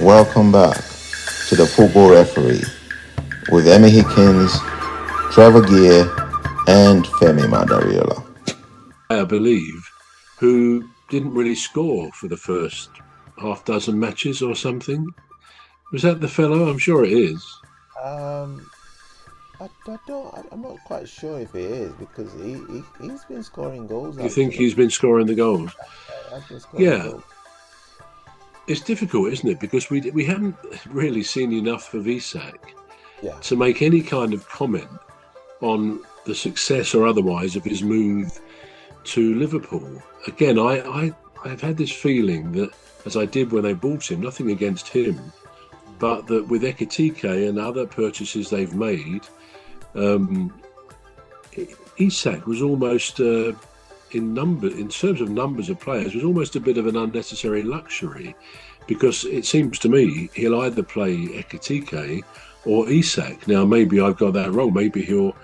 Welcome back to the Football Referee with Emmy Hickins, Trevor and Femi Madariola. I believe, who didn't really score for the first half dozen matches or something. Was that the fellow? I'm sure it is. I'm not quite sure if he is, because he's been scoring goals. You think he's been scoring the goals? Yeah. Goals. It's difficult, isn't it? Because we haven't really seen enough of Isak to make any kind of comment on the success or otherwise of his move to Liverpool. Again, I've had this feeling that, as I did when they bought him, nothing against him, but that with Ekitike and other purchases they've made, Isak was almost, in terms of numbers of players, was almost a bit of an unnecessary luxury, because it seems to me he'll either play Ekitike or Isak. Now, maybe I've got that wrong. Maybe he'll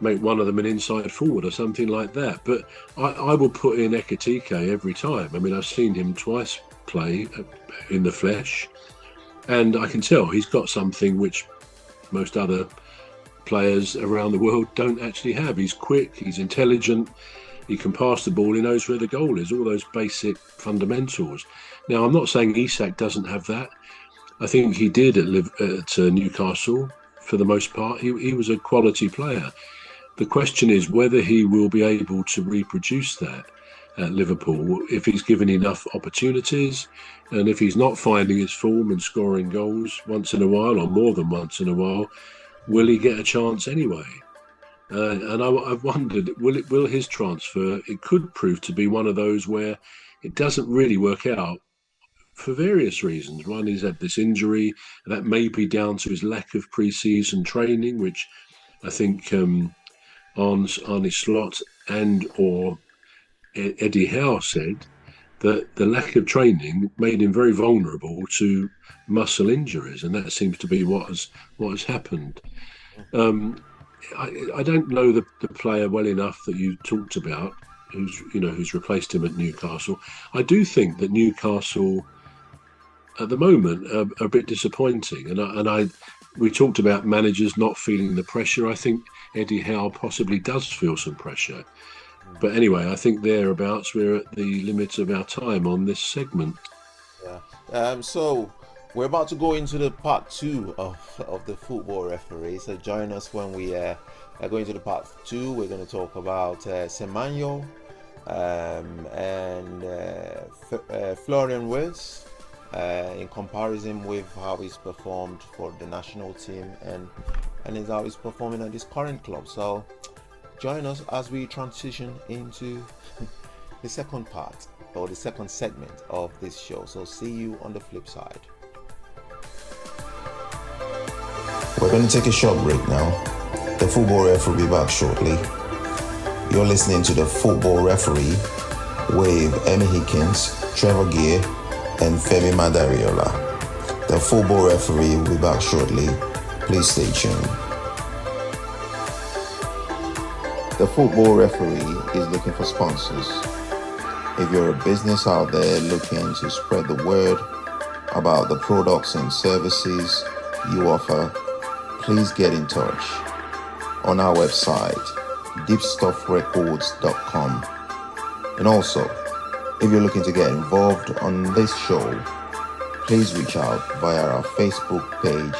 make one of them an inside forward or something like that. But I will put in Ekitike every time. I mean, I've seen him twice play in the flesh, and I can tell he's got something which most other players around the world don't actually have. He's quick, he's intelligent, he can pass the ball, he knows where the goal is, all those basic fundamentals. Now, I'm not saying Isak doesn't have that. I think he did at Newcastle for the most part. He was a quality player. The question is whether he will be able to reproduce that at Liverpool if he's given enough opportunities, and if he's not finding his form and scoring goals once in a while, or more than once in a while, will he get a chance anyway? And I've wondered, will his transfer, it could prove to be one of those where it doesn't really work out for various reasons. One, he's had this injury, that may be down to his lack of pre-season training, which I think Arne Slot and or Eddie Howe said that the lack of training made him very vulnerable to muscle injuries, and that seems to be what has happened. I don't know the player well enough that you talked about, who's replaced him at Newcastle. I do think that Newcastle at the moment are a bit disappointing, and we talked about managers not feeling the pressure. I think Eddie Howe possibly does feel some pressure. But anyway, I think thereabouts we're at the limit of our time on this segment. Yeah. So we're about to go into the part 2 of the Football Referee. So join us when we are going to the part 2. We're going to talk about Semenyo and Florian Wirtz in comparison with how he's performed for the national team and how he's performing at his current club. So join us as we transition into the second part, or the second segment of this show. So see you on the flip side. We're going to take a short break now. The Football Referee will be back shortly. You're listening to the Football Referee with Emmy Hickins, Trevor and Femi Madariola. The Football Referee will be back shortly. Please stay tuned. The Football Referee is looking for sponsors. If you're a business out there looking to spread the word about the products and services you offer, please get in touch on our website, deepstuffrecords.com. And also, if you're looking to get involved on this show, please reach out via our Facebook page,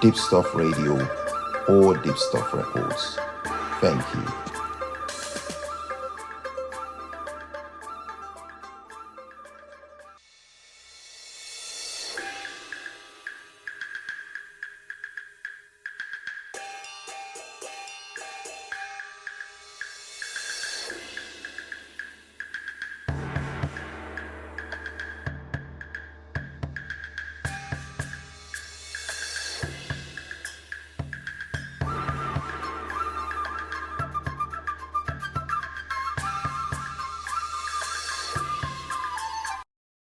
Deep Stuff Radio or Deep Stuff Records. Thank you.